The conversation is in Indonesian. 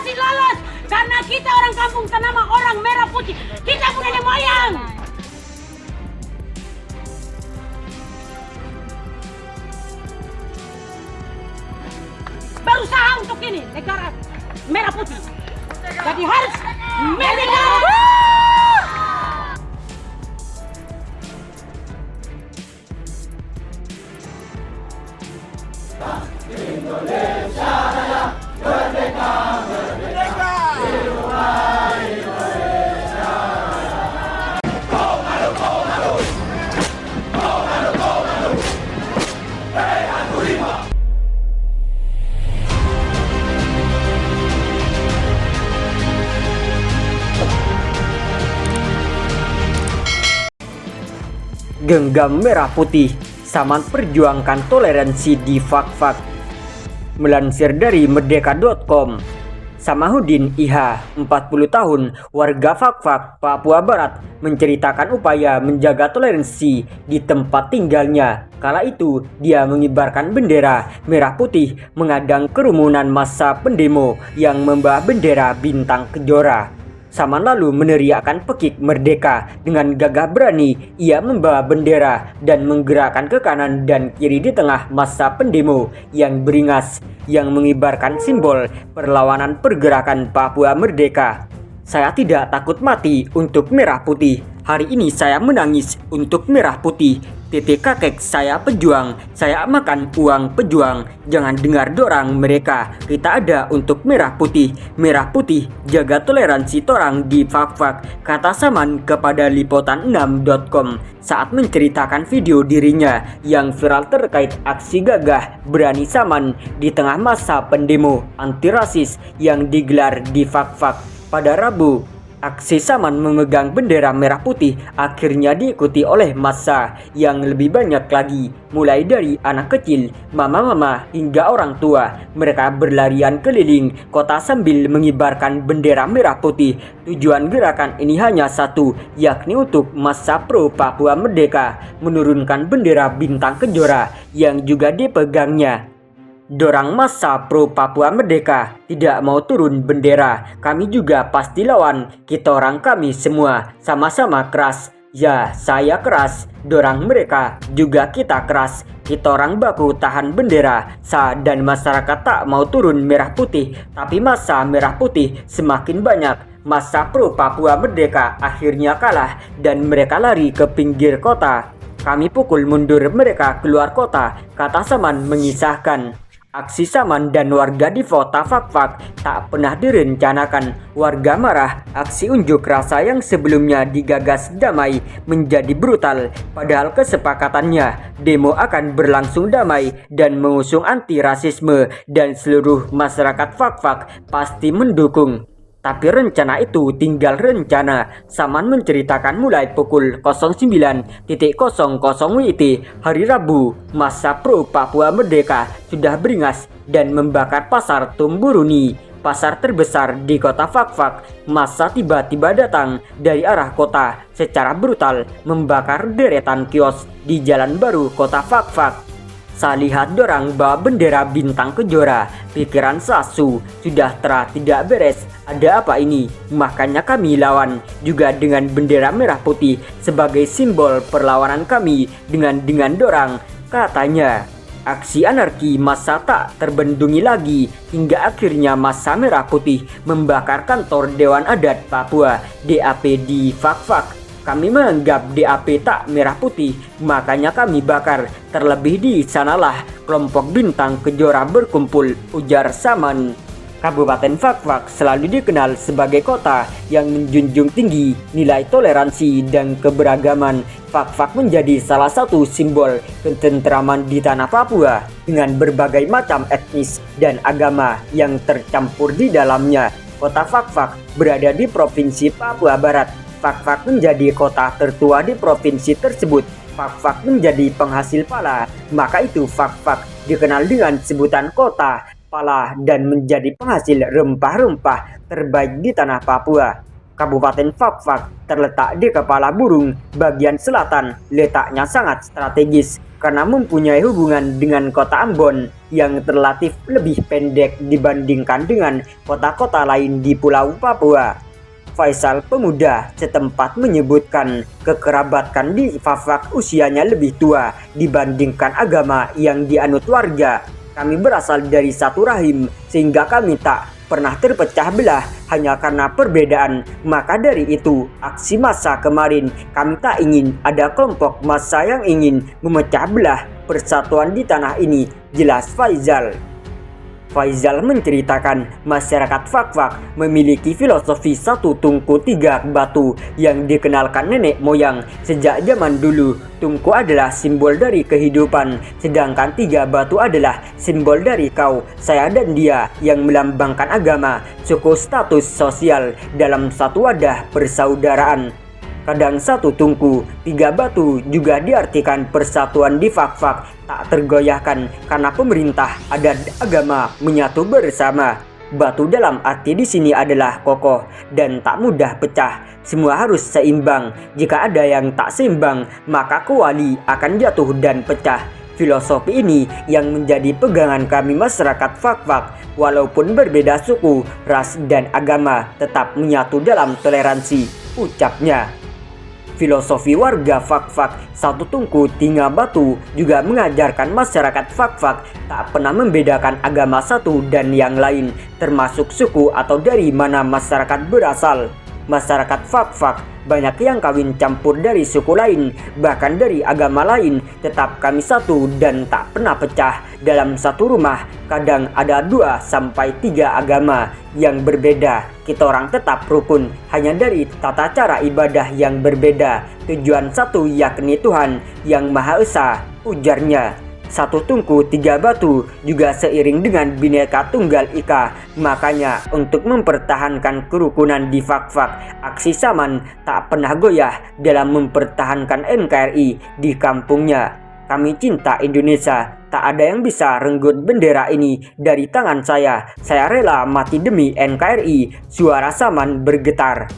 pasti lolos. Karena kita orang kampung ternama orang merah putih. Kita punya nenek moyang. Berusaha untuk ini negara merah putih. Jadi harus merdeka. Indonesia Raya merdeka, merdeka. Indonesia Raya. Komando, komando. Komando, komando. Hei Hantu Lima. Genggam merah putih, Saman perjuangkan toleransi di Fak-Fak. Melansir dari merdeka.com, Samahudin Iha, 40 tahun, warga Fak-Fak, Papua Barat, menceritakan upaya menjaga toleransi di tempat tinggalnya. Kala itu, dia mengibarkan bendera merah putih menghadang kerumunan massa pendemo yang membawa bendera bintang kejora. Saman lalu meneriakkan pekik merdeka. Dengan gagah berani, ia membawa bendera dan menggerakkan ke kanan dan kiri di tengah massa pendemo yang beringas, yang mengibarkan simbol perlawanan pergerakan Papua Merdeka. Saya tidak takut mati untuk merah putih. Hari ini saya menangis untuk merah putih. Kakek saya pejuang, saya makan uang pejuang. Jangan dengar dorang mereka. Kita ada untuk merah putih. Merah putih, jaga toleransi torang di Fak-Fak, kata Saman kepada liputan6.com saat menceritakan video dirinya yang viral terkait aksi gagah berani Saman di tengah masa pendemo anti rasis yang digelar di Fak-Fak pada Rabu. Aksi Saman memegang bendera merah putih akhirnya diikuti oleh massa yang lebih banyak lagi, mulai dari anak kecil, mama-mama hingga orang tua. Mereka berlarian keliling kota sambil mengibarkan bendera merah putih. Tujuan gerakan ini hanya satu, yakni untuk massa pro Papua Merdeka menurunkan bendera bintang kejora yang juga dipegangnya. Dorang massa pro Papua Merdeka tidak mau turun bendera. Kami juga pasti lawan. Kita orang kami semua sama-sama keras. Ya, saya keras. Dorang mereka juga kita keras. Kita orang baku tahan bendera. Dan masyarakat tak mau turun merah putih. Tapi massa merah putih semakin banyak. Massa pro Papua Merdeka akhirnya kalah dan mereka lari ke pinggir kota. Kami pukul mundur mereka keluar kota, kata Saman mengisahkan. Aksi Saman dan warga di kota Fak-Fak tak pernah direncanakan. Warga marah, aksi unjuk rasa yang sebelumnya digagas damai menjadi brutal. Padahal kesepakatannya, demo akan berlangsung damai dan mengusung anti rasisme dan seluruh masyarakat Fak-Fak pasti mendukung. Tapi rencana itu tinggal rencana. Saman menceritakan mulai pukul 09.00 WIT hari Rabu, massa pro Papua Merdeka sudah beringas dan membakar pasar Tumburuni, pasar terbesar di kota Fak-Fak. Massa tiba-tiba datang dari arah kota secara brutal, membakar deretan kios di Jalan Baru kota Fak-Fak. Saya lihat dorang bawa bendera bintang kejora. Pikiran Sasu sudah tidak beres. Ada apa ini? Makanya kami lawan juga dengan bendera merah putih sebagai simbol perlawanan kami dengan dorang, katanya. Aksi anarki massa tak terbendungi lagi hingga akhirnya massa merah putih membakar kantor Dewan Adat Papua DAP di Fak-Fak. Kami menganggap DAP tak merah putih, makanya kami bakar. Terlebih di sanalah kelompok bintang kejora berkumpul, ujar Saman. Kabupaten Fak-Fak selalu dikenal sebagai kota yang menjunjung tinggi nilai toleransi dan keberagaman. Fak-Fak menjadi salah satu simbol ketentraman di tanah Papua dengan berbagai macam etnis dan agama yang tercampur di dalamnya. Kota Fak-Fak berada di Provinsi Papua Barat. Fak-Fak menjadi kota tertua di provinsi tersebut. Fak-Fak menjadi penghasil pala, maka itu Fak-Fak dikenal dengan sebutan kota pala dan menjadi penghasil rempah-rempah terbaik di tanah Papua. Kabupaten Fakfak terletak di kepala burung bagian selatan, letaknya sangat strategis karena mempunyai hubungan dengan kota Ambon yang relatif lebih pendek dibandingkan dengan kota-kota lain di Pulau Papua. Faisal, pemuda setempat, menyebutkan kekerabatkan di Fakfak usianya lebih tua dibandingkan agama yang dianut warga. Kami berasal dari satu rahim sehingga kami tak pernah terpecah belah hanya karena perbedaan. Maka dari itu, aksi massa kemarin kami tak ingin ada kelompok massa yang ingin memecah belah persatuan di tanah ini, jelas Faisal. Faisal menceritakan masyarakat Fakfak memiliki filosofi satu tungku tiga batu yang dikenalkan nenek moyang sejak zaman dulu. Tungku adalah simbol dari kehidupan, sedangkan tiga batu adalah simbol dari kau, saya dan dia, yang melambangkan agama, suku, status sosial dalam satu wadah persaudaraan. Kadang satu tungku, tiga batu juga diartikan persatuan di Fakfak tak tergoyahkan karena pemerintah, adat, agama menyatu bersama. Batu dalam arti di sini adalah kokoh dan tak mudah pecah. Semua harus seimbang. Jika ada yang tak seimbang, maka kuali akan jatuh dan pecah. Filosofi ini yang menjadi pegangan kami masyarakat Fakfak. Walaupun berbeda suku, ras, dan agama, tetap menyatu dalam toleransi, ucapnya. Filosofi warga Fakfak satu tungku tiga batu juga mengajarkan masyarakat Fakfak tak pernah membedakan agama satu dan yang lain, termasuk suku atau dari mana masyarakat berasal. Masyarakat Fakfak banyak yang kawin campur dari suku lain, bahkan dari agama lain, tetap kami satu dan tak pernah pecah. Dalam satu rumah kadang ada 2 sampai 3 agama yang berbeda, kita orang tetap rukun, hanya dari tata cara ibadah yang berbeda, tujuan satu yakni Tuhan yang Maha Esa, ujarnya. Satu tungku tiga batu juga seiring dengan Bhinneka Tunggal Ika. Makanya untuk mempertahankan kerukunan di Fakfak, aksi Saman tak pernah goyah dalam mempertahankan NKRI di kampungnya. Kami cinta Indonesia, tak ada yang bisa renggut bendera ini dari tangan saya rela mati demi NKRI, suara Saman bergetar.